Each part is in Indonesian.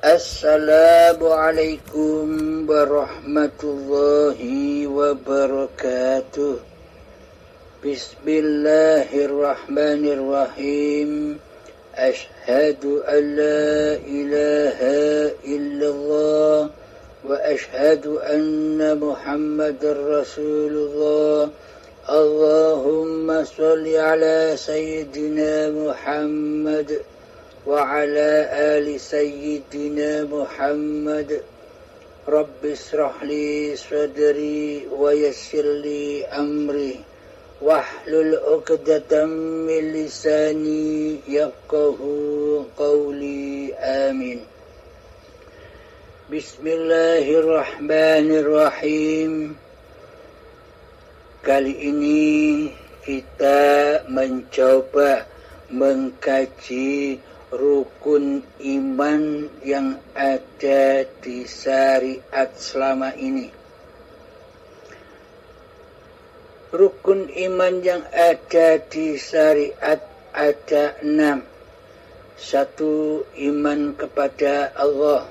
Assalamualaikum warahmatullahi wabarakatuh. Bismillahirrahmanirrahim. Ashhadu an la ilaha illallah wa ashhadu anna Muhammadar Rasulullah. Allahumma salli ala Sayyidina Muhammad wa ala ali Sayyidina Muhammad. Rabbi israh li sadri wa yassir li amri wahlul 'uqdatam min lisani yafqahu qawli. Amin. Bismillahirrahmanirrahim. Kali ini kita mencoba mengkaji rukun iman yang ada di syariat selama ini. Rukun iman yang ada di syariat ada 6. 1. Iman kepada Allah.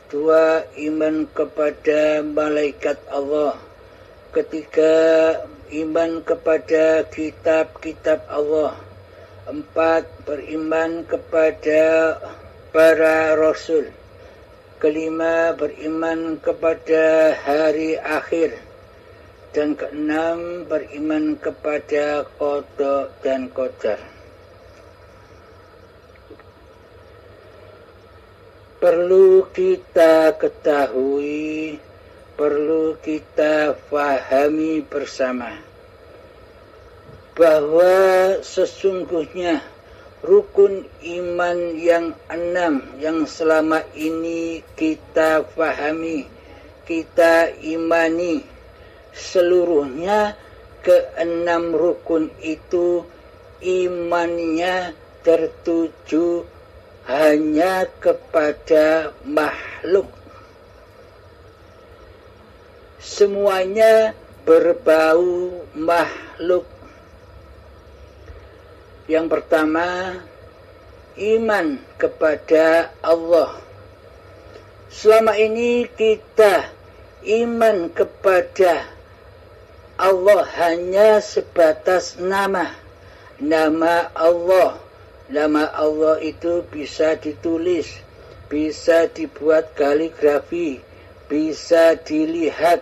2. Iman kepada malaikat Allah. 3. Iman kepada kitab-kitab Allah. 4. Beriman kepada para rasul. 5. Beriman kepada hari akhir. Dan 6. Beriman kepada qada dan qadar. Perlu kita ketahui, perlu kita fahami bersama bahwa sesungguhnya rukun iman yang 6 yang selama ini kita fahami, kita imani, seluruhnya ke-6 rukun itu imannya tertuju hanya kepada makhluk. Semuanya berbau makhluk. Yang pertama, iman kepada Allah. Selama ini kita iman kepada Allah hanya sebatas nama. Nama Allah. Nama Allah itu bisa ditulis, bisa dibuat kaligrafi, bisa dilihat.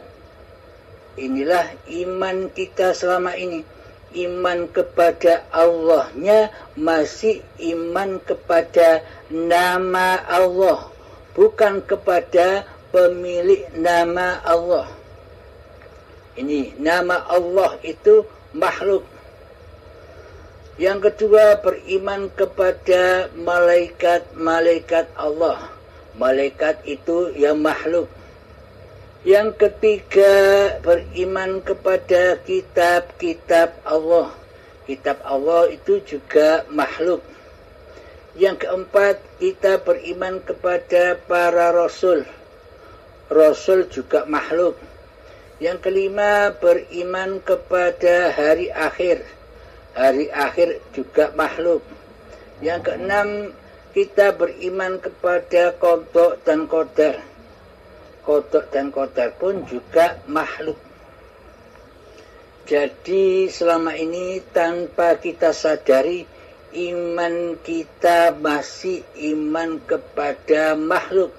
Inilah iman kita selama ini. Iman kepada Allahnya masih iman kepada nama Allah, bukan kepada pemilik nama Allah. Ini nama Allah itu makhluk. Yang kedua, beriman kepada malaikat-malaikat Allah. Malaikat itu yang makhluk. Yang ketiga, beriman kepada kitab-kitab Allah. Kitab Allah itu juga makhluk. Yang keempat, kita beriman kepada para rasul. Rasul juga makhluk. Yang kelima, beriman kepada hari akhir. Hari akhir juga makhluk. Yang keenam, kita beriman kepada qada dan qadar. Qada dan qadar pun juga makhluk. Jadi selama ini tanpa kita sadari, iman kita masih iman kepada makhluk.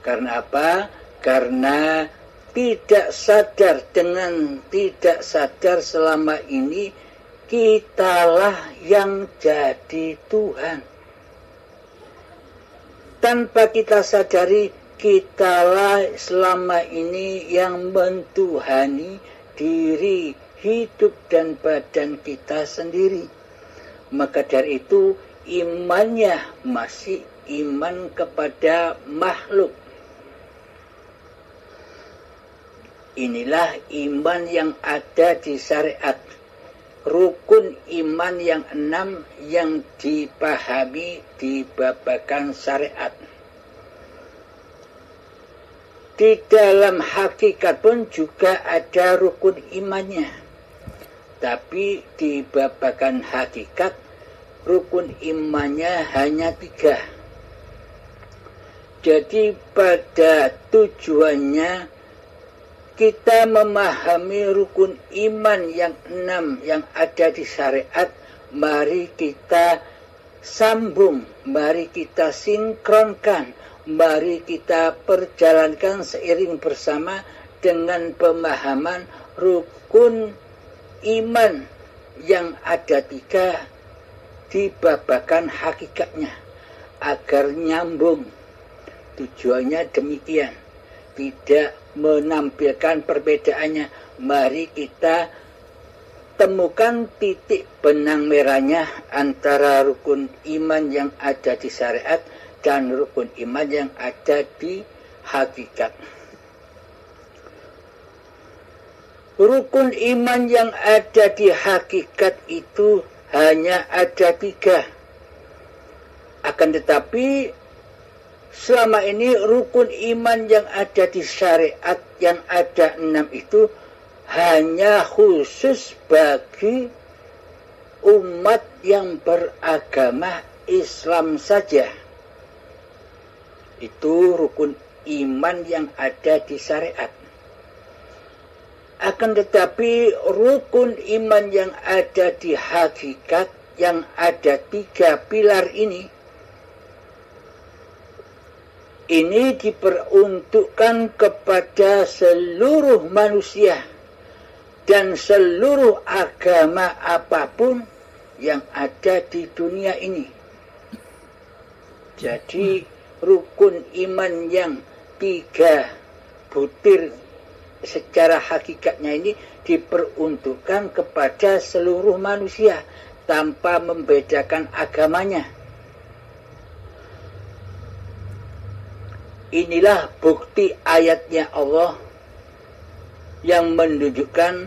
Karena apa? Karena tidak sadar, dengan tidak sadar selama ini kitalah yang jadi Tuhan. Tanpa kita sadari, kitalah selama ini yang mentuhani diri, hidup dan badan kita sendiri. Maka dari itu imannya masih iman kepada makhluk. Inilah iman yang ada di syariat. Rukun iman yang 6 yang dipahami di babakan syariat. Di dalam hakikat pun juga ada rukun imannya. Tapi di babakan hakikat rukun imannya hanya 3. Jadi pada tujuannya kita memahami rukun iman yang 6 yang ada di syariat, mari kita sambung, mari kita sinkronkan, mari kita perjalankan seiring bersama dengan pemahaman rukun iman yang ada 3 di babakan hakikatnya, agar nyambung. Tujuannya demikian, tidak menampilkan perbedaannya. Mari kita temukan titik benang merahnya antara rukun iman yang ada di syariat dan rukun iman yang ada di hakikat. Rukun iman yang ada di hakikat itu hanya ada 3. Akan tetapi selama ini rukun iman yang ada di syariat yang ada 6 itu hanya khusus bagi umat yang beragama Islam saja. Itu rukun iman yang ada di syariat. Akan tetapi rukun iman yang ada di hakikat yang ada 3 pilar ini diperuntukkan kepada seluruh manusia dan seluruh agama apapun yang ada di dunia ini. Jadi rukun iman yang 3 butir secara hakikatnya ini diperuntukkan kepada seluruh manusia tanpa membedakan agamanya. Inilah bukti ayatnya Allah yang menunjukkan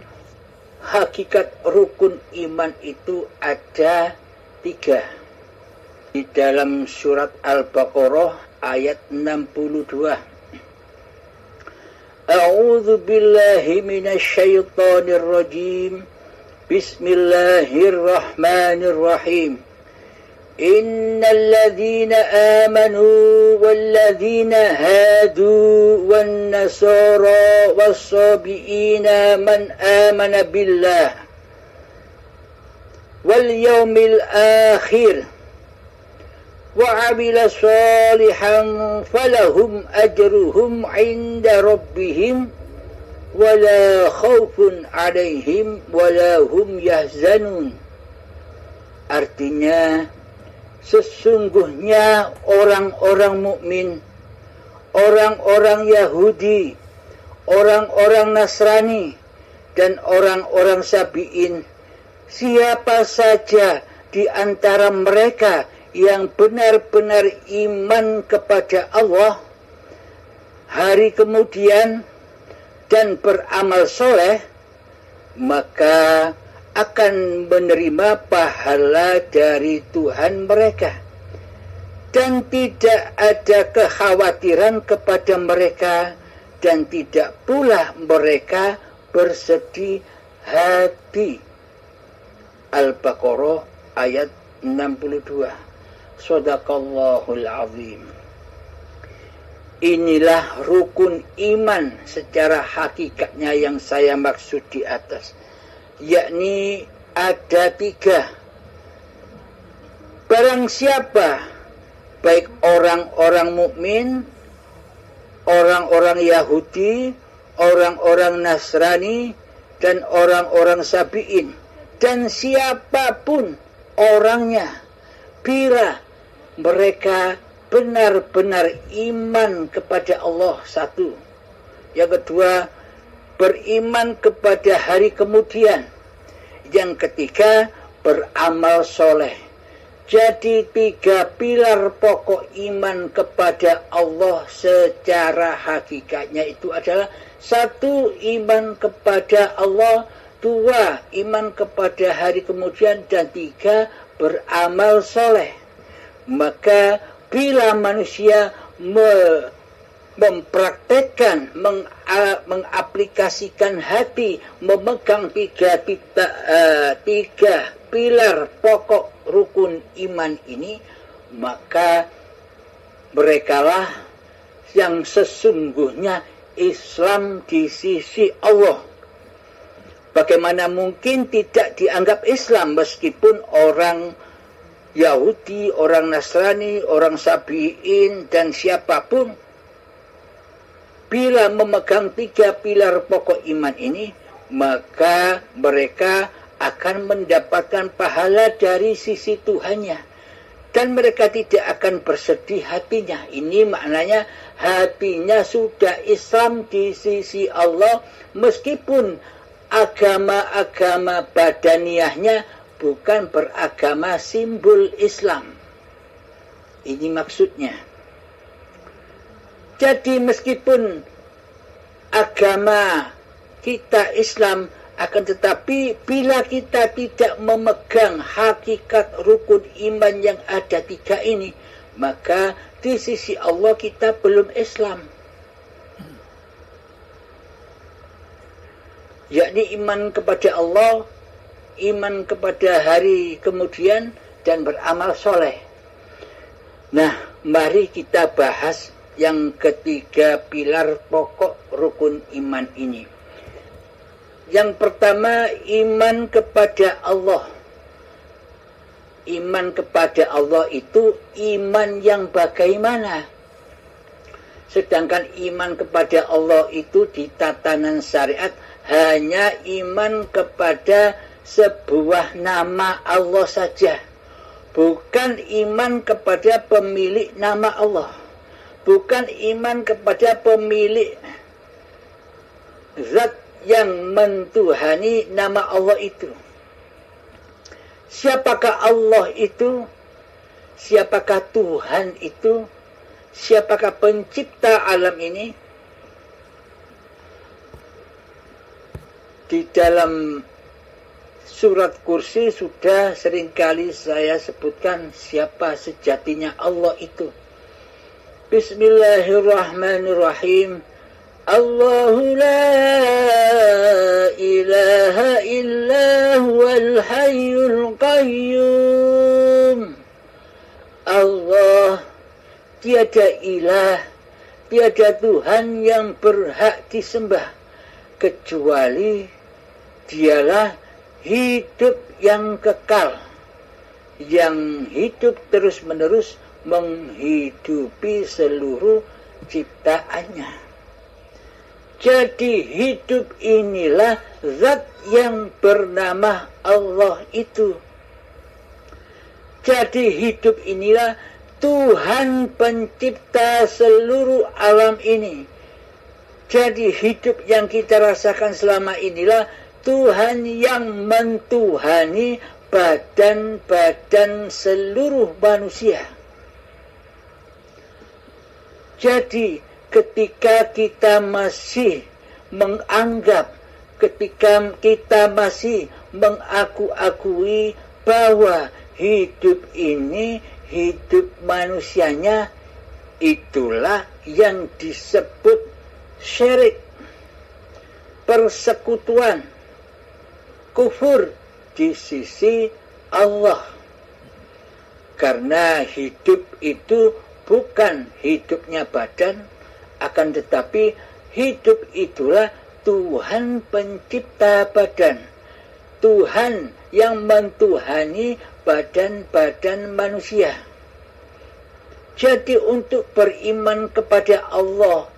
hakikat rukun iman itu ada 3. Di dalam surat Al-Baqarah ayat 62. A'udzu billahi minasyaitonir rajim. Bismillahirrahmanirrahim. إن الذين آمنوا والذين هادوا والنصارى والصابئين من آمن بالله واليوم الآخر وعمل صالحا فلهم أجرهم عند ربهم ولا خوف عليهم ولا هم يحزنون. Artinya, sesungguhnya orang-orang mukmin, orang-orang Yahudi, orang-orang Nasrani, dan orang-orang Sabi'in, siapa saja di antara mereka yang benar-benar iman kepada Allah, hari kemudian, dan beramal soleh, maka akan menerima pahala dari Tuhan mereka, dan tidak ada kekhawatiran kepada mereka, dan tidak pula mereka bersedih hati. Al-Baqarah ayat 62. Shadaqallahul azim. Inilah rukun iman secara hakikatnya yang saya maksud di atas, yakni ada 3. Barang siapa, baik orang-orang mukmin, orang-orang Yahudi, orang-orang Nasrani, dan orang-orang Sabi'in, dan siapapun orangnya, bila mereka benar-benar iman kepada Allah, 1. Yang kedua, beriman kepada hari kemudian. Yang ketiga, beramal soleh. Jadi 3 pilar pokok iman kepada Allah secara hakikatnya itu adalah 1. Iman kepada Allah, 2. Iman kepada hari kemudian, dan 3. Beramal soleh. Maka bila manusia mempraktekkan, mengaplikasikan hati, memegang 3 pilar pokok rukun iman ini, maka merekalah yang sesungguhnya Islam di sisi Allah. Bagaimana mungkin tidak dianggap Islam meskipun orang Yahudi, orang Nasrani, orang Sabi'in, dan siapapun, bila memegang 3 pilar pokok iman ini, maka mereka akan mendapatkan pahala dari sisi Tuhannya. Dan mereka tidak akan bersedih hatinya. Ini maknanya hatinya sudah Islam di sisi Allah, meskipun agama-agama badaniyahnya bukan beragama simbol Islam. Ini maksudnya. Jadi meskipun agama kita Islam, akan tetapi bila kita tidak memegang hakikat rukun iman yang ada 3 ini, maka di sisi Allah kita belum Islam. Yakni iman kepada Allah, iman kepada hari kemudian, dan beramal soleh. Nah, mari kita bahas yang ketiga pilar pokok rukun iman ini. Yang pertama, iman kepada Allah. Iman kepada Allah itu iman yang bagaimana? Sedangkan iman kepada Allah itu di tatanan syariat hanya iman kepada sebuah nama Allah saja, bukan iman kepada pemilik nama Allah, bukan iman kepada pemilik zat yang mentuhani nama Allah itu. Siapakah Allah itu? Siapakah Tuhan itu? Siapakah pencipta alam ini? Di dalam Surat Kursi sudah seringkali saya sebutkan siapa sejatinya Allah itu. Bismillahirrahmanirrahim. Allahu la ilaha illa huwal hayyul qayyum. Allah, tiada ilah, tiada Tuhan yang berhak disembah kecuali Dialah hidup yang kekal, yang hidup terus-menerus menghidupi seluruh ciptaannya. Jadi hidup inilah zat yang bernama Allah itu. Jadi hidup inilah Tuhan pencipta seluruh alam ini. Jadi hidup yang kita rasakan selama inilah Tuhan yang mentuhani badan-badan seluruh manusia. Jadi ketika kita masih menganggap, ketika kita masih mengaku-akui bahwa hidup ini, hidup manusianya, itulah yang disebut syirik, persekutuan, kufur di sisi Allah. Karena hidup itu bukan hidupnya badan, akan tetapi hidup itulah Tuhan pencipta badan, Tuhan yang mentuhani badan-badan manusia. Jadi untuk beriman kepada Allah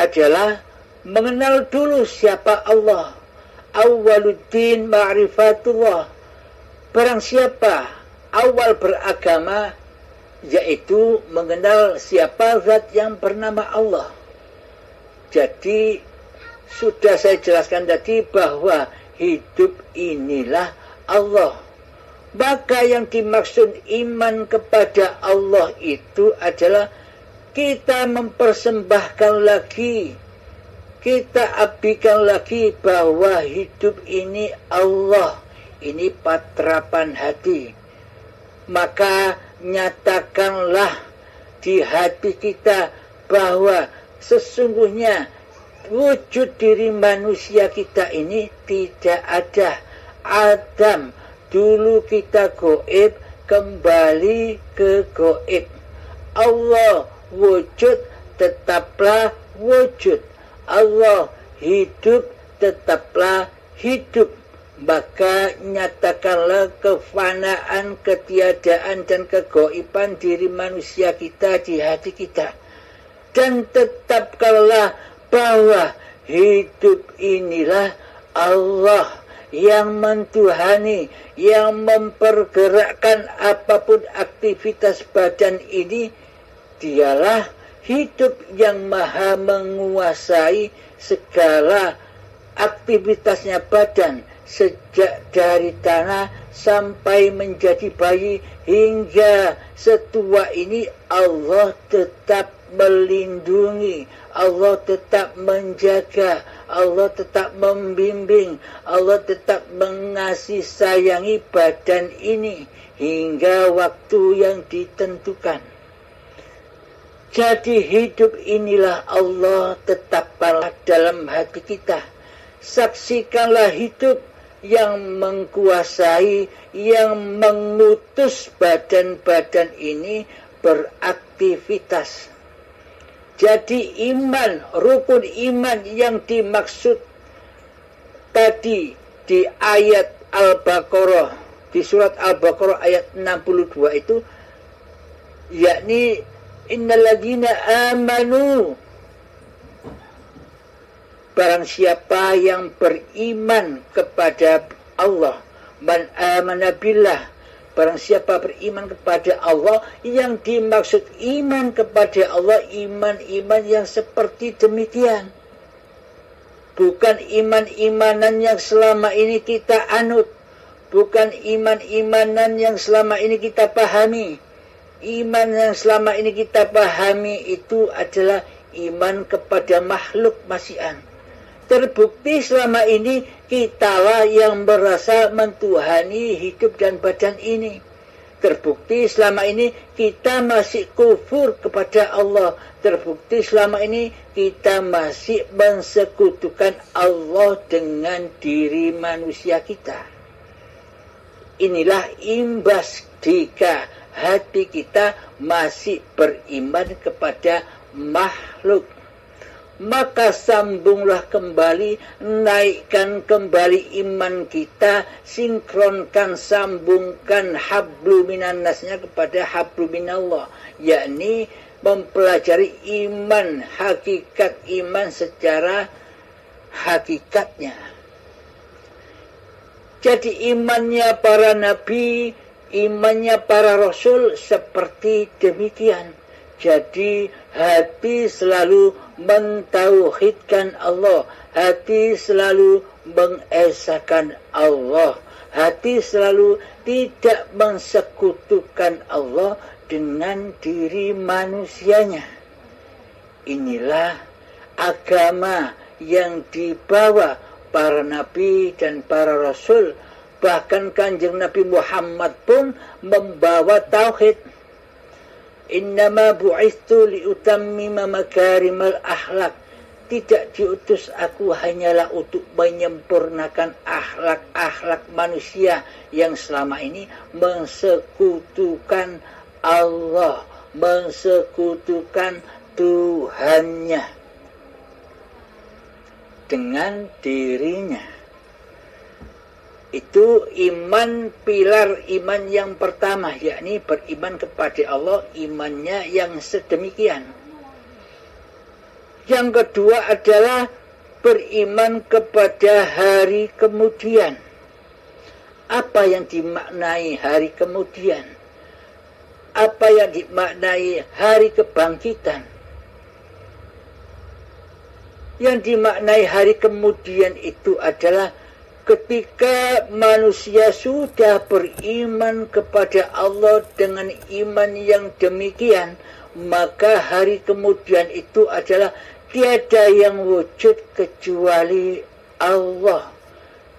adalah mengenal dulu siapa Allah. Awwaluddin ma'rifatullah. Barang siapa awal beragama, yaitu mengenal siapa zat yang bernama Allah. Jadi sudah saya jelaskan tadi bahwa hidup inilah Allah. Maka yang dimaksud iman kepada Allah itu adalah kita mempersembahkan lagi, kita abdikan lagi bahwa hidup ini Allah, ini patrapan hati. Maka nyatakanlah di hati kita bahwa sesungguhnya wujud diri manusia kita ini tidak ada. Adam, dulu kita goib, kembali ke goib. Allah, wujud, tetaplah wujud. Allah hidup, tetaplah hidup. Maka nyatakanlah kefanaan, ketiadaan, dan kegaiban diri manusia kita di hati kita. Dan tetapkanlah bahwa hidup inilah Allah yang mentuhani, yang mempergerakkan apapun aktivitas badan ini. Dialah hidup yang maha menguasai segala aktivitasnya badan, sejak dari tanah sampai menjadi bayi hingga setua ini. Allah tetap melindungi, Allah tetap menjaga, Allah tetap membimbing, Allah tetap mengasihi sayangi badan ini hingga waktu yang ditentukan. Jadi hidup inilah Allah tetapkanlah dalam hati kita. Saksikanlah hidup yang mengkuasai, yang mengutus badan-badan ini beraktivitas. Jadi iman, rukun iman yang dimaksud tadi di ayat Al-Baqarah, di surat Al-Baqarah ayat 62 itu, yakni innalladzina amanu, barang siapa yang beriman kepada Allah, man amana billah, barang siapa beriman kepada Allah. Yang dimaksud iman kepada Allah, iman-iman yang seperti demikian. Bukan iman-imanan yang selama ini kita anut, bukan iman-imanan yang selama ini kita pahami. Iman yang selama ini kita pahami itu adalah iman kepada makhluk masyian. Terbukti selama ini kitalah yang merasa mentuhani hidup dan badan ini. Terbukti selama ini kita masih kufur kepada Allah. Terbukti selama ini kita masih mensekutukan Allah dengan diri manusia kita. Inilah imbas jika hati kita masih beriman kepada makhluk. Maka sambunglah kembali, naikkan kembali iman kita, sinkronkan, sambungkan hablu minan nasnya kepada hablu minallah, yakni mempelajari iman, hakikat iman secara hakikatnya. Jadi imannya para nabi, imannya para rasul seperti demikian. Jadi hati selalu mentauhidkan Allah, hati selalu mengesahkan Allah, hati selalu tidak mensekutukan Allah dengan diri manusianya. Inilah agama yang dibawa para nabi dan para rasul. Bahkan Kanjeng Nabi Muhammad pun membawa tauhid. Innama bu'ithu liutammima makarimal akhlak. Tidak diutus aku hanyalah untuk menyempurnakan akhlak-akhlak manusia yang selama ini mensekutukan Allah, mensekutukan Tuhannya dengan dirinya. Itu iman, pilar iman yang pertama, yakni beriman kepada Allah, imannya yang sedemikian. Yang kedua adalah beriman kepada hari kemudian. Apa yang dimaknai hari kemudian? Apa yang dimaknai hari kebangkitan? Yang dimaknai hari kemudian itu adalah ketika manusia sudah beriman kepada Allah dengan iman yang demikian, maka hari kemudian itu adalah tiada yang wujud kecuali Allah.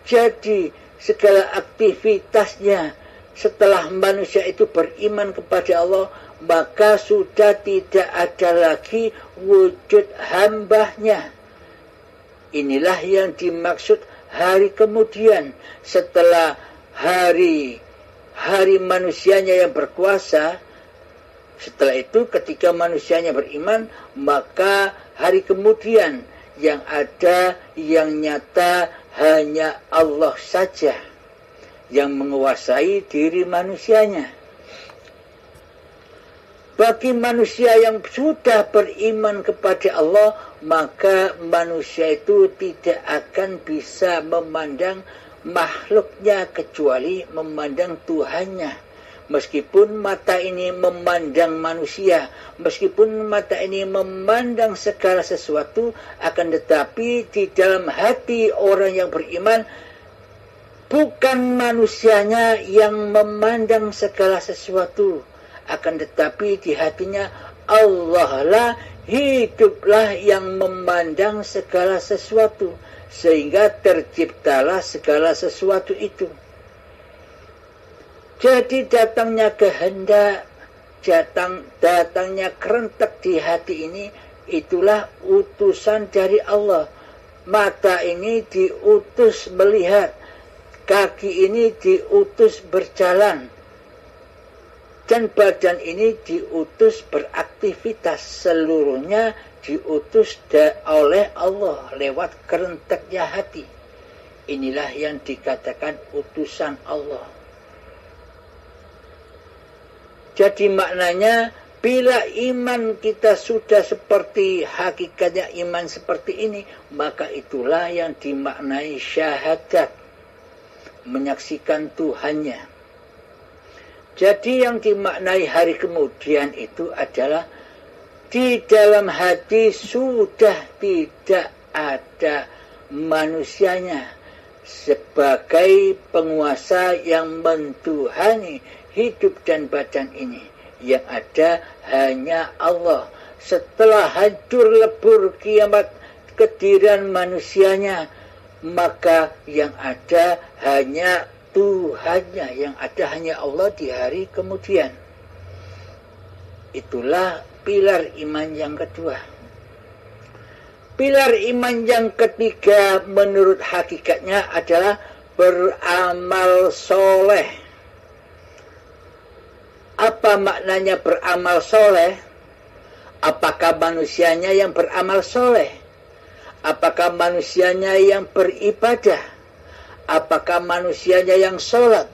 Jadi segala aktivitasnya setelah manusia itu beriman kepada Allah, maka sudah tidak ada lagi wujud hambanya. Inilah yang dimaksud hari kemudian. Setelah hari manusianya yang berkuasa, Setelah itu ketika manusianya beriman, maka hari kemudian yang ada, yang nyata hanya Allah saja yang menguasai diri manusianya. Bagi manusia yang sudah beriman kepada Allah, maka manusia itu tidak akan bisa memandang makhluknya kecuali memandang Tuhannya. Meskipun mata ini memandang manusia, meskipun mata ini memandang segala sesuatu, akan tetapi di dalam hati orang yang beriman, bukan manusianya yang memandang segala sesuatu, akan tetapi di hatinya Allah lah, hiduplah yang memandang segala sesuatu, sehingga terciptalah segala sesuatu itu. Jadi datangnya kehendak, datangnya kerentak di hati ini, itulah utusan dari Allah. Mata ini diutus melihat, kaki ini diutus berjalan, dan badan ini diutus beraktivitas. Seluruhnya diutus oleh Allah lewat kerentaknya hati. Inilah yang dikatakan utusan Allah. Jadi maknanya, bila iman kita sudah seperti hakikatnya iman seperti ini, maka itulah yang dimaknai syahadat, menyaksikan Tuhannya. Jadi yang dimaknai hari kemudian itu adalah di dalam hati sudah tidak ada manusianya sebagai penguasa yang mentuhani hidup dan badan ini. Yang ada hanya Allah. Setelah hancur lebur kiamat kediran manusianya, maka yang ada hanya Tuhannya, yang ada hanya Allah di hari kemudian. Itulah pilar iman yang kedua. Pilar iman yang ketiga menurut hakikatnya adalah beramal soleh. Apa maknanya beramal soleh? Apakah manusianya yang beramal soleh? Apakah manusianya yang beribadah? Apakah manusianya yang sholat?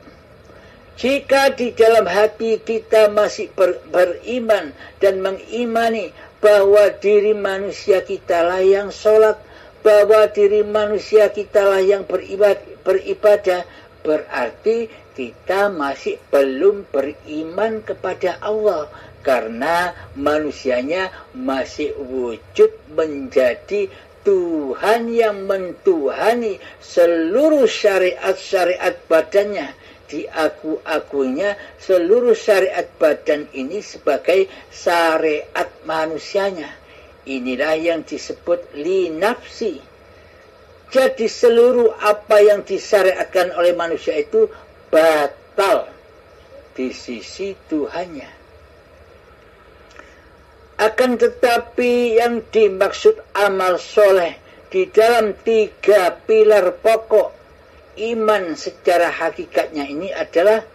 Jika di dalam hati kita masih beriman dan mengimani bahwa diri manusia kitalah yang sholat, bahwa diri manusia kitalah yang beribadah, berarti kita masih belum beriman kepada Allah, karena manusianya masih wujud menjadi Tuhan yang mentuhani seluruh syariat-syariat badannya. Diaku-akunya seluruh syariat badan ini sebagai syariat manusianya. Inilah yang disebut li nafsi. Jadi seluruh apa yang disyariatkan oleh manusia itu batal di sisi Tuhannya. Akan tetapi yang dimaksud amal soleh di dalam 3 pilar pokok iman secara hakikatnya ini adalah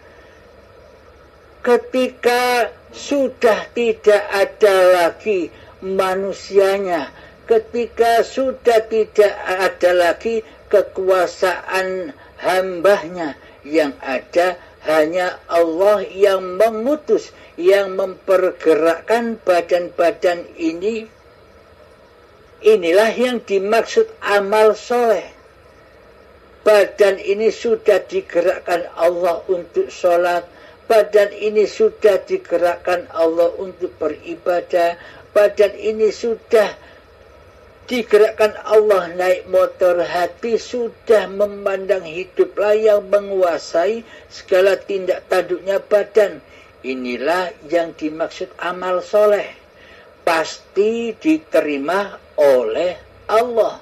ketika sudah tidak ada lagi manusianya, ketika sudah tidak ada lagi kekuasaan hambanya, yang ada hanya Allah yang mengutus, yang mempergerakkan badan-badan ini. Inilah yang dimaksud amal soleh. Badan ini sudah digerakkan Allah untuk sholat, badan ini sudah digerakkan Allah untuk beribadah, badan ini sudah digerakkan Allah naik motor, hati sudah memandang hiduplah yang menguasai segala tindak tanduknya badan. Inilah yang dimaksud amal soleh. Pasti diterima oleh Allah.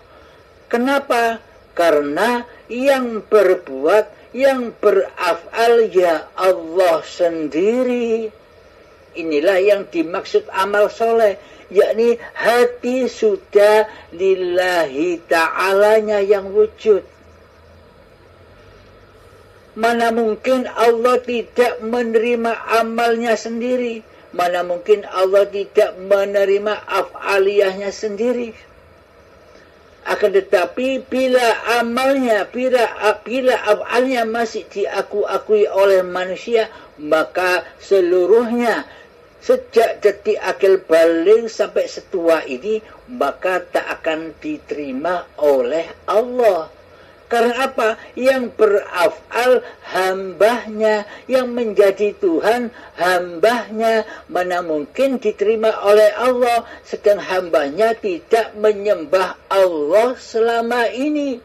Kenapa? Karena yang berbuat, yang beraf'al ya Allah sendiri. Inilah yang dimaksud amal soleh, yakni hati sudah lillahi ta'alanya yang wujud. Mana mungkin Allah tidak menerima amalnya sendiri. Mana mungkin Allah tidak menerima af'aliyahnya sendiri. Akan tetapi bila af'alnya masih diakui oleh manusia, maka seluruhnya sejak detik akil balik sampai setua ini, maka tak akan diterima oleh Allah. Karena apa? Yang beraf'al hambanya, yang menjadi Tuhan hambanya. Mana mungkin diterima oleh Allah, sedang hambanya tidak menyembah Allah selama ini.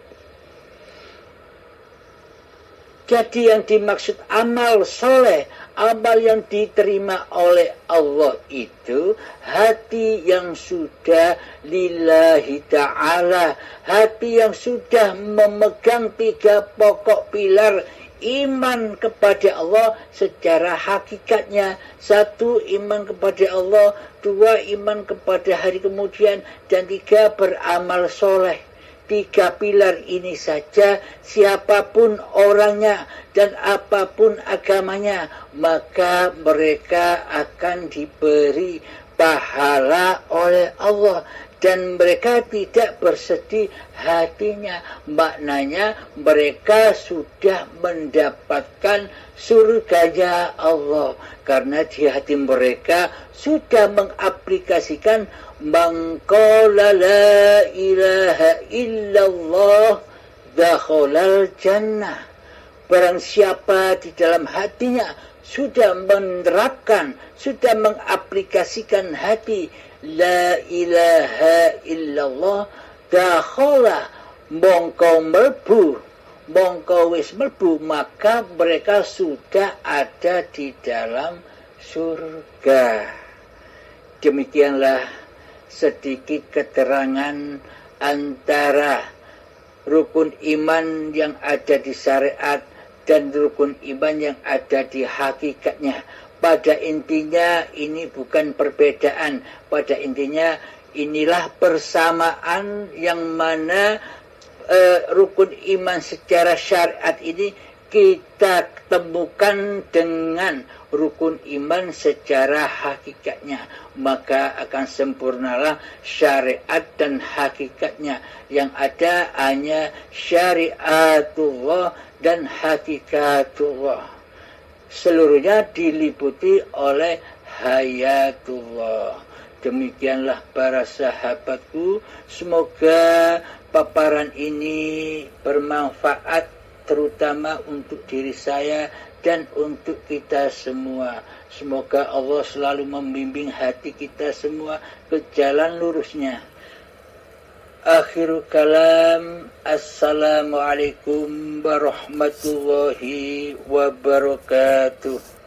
Jadi yang dimaksud amal soleh, amal yang diterima oleh Allah itu hati yang sudah lillahi ta'ala, hati yang sudah memegang 3 pokok pilar iman kepada Allah secara hakikatnya. 1, iman kepada Allah. 2, iman kepada hari kemudian. Dan 3, beramal soleh. 3 pilar ini saja, siapapun orangnya dan apapun agamanya, maka mereka akan diberi pahala oleh Allah. Dan mereka tidak bersedih hatinya. Maknanya mereka sudah mendapatkan surganya Allah. Karena di hati mereka sudah mengaplikasikan man qala la ilaha illallah dakhalal jannah. Barang siapa di dalam hatinya sudah menerapkan, sudah mengaplikasikan hati la ilaha illallah, dakhala mongko wis mlebu, maka mereka sudah ada di dalam surga. Demikianlah sedikit keterangan antara rukun iman yang ada di syariat dan rukun iman yang ada di hakikatnya. Pada intinya ini bukan perbedaan. Pada intinya inilah persamaan yang mana rukun iman secara syariat ini kita temukan dengan rukun iman secara hakikatnya. Maka akan sempurnalah syariat dan hakikatnya. Yang ada hanya syariatullah dan hakikatullah. Seluruhnya diliputi oleh hayatullah. Demikianlah para sahabatku, semoga paparan ini bermanfaat terutama untuk diri saya dan untuk kita semua. Semoga Allah selalu membimbing hati kita semua ke jalan lurusnya. Akhirul kalam, assalamualaikum warahmatullahi wabarakatuh.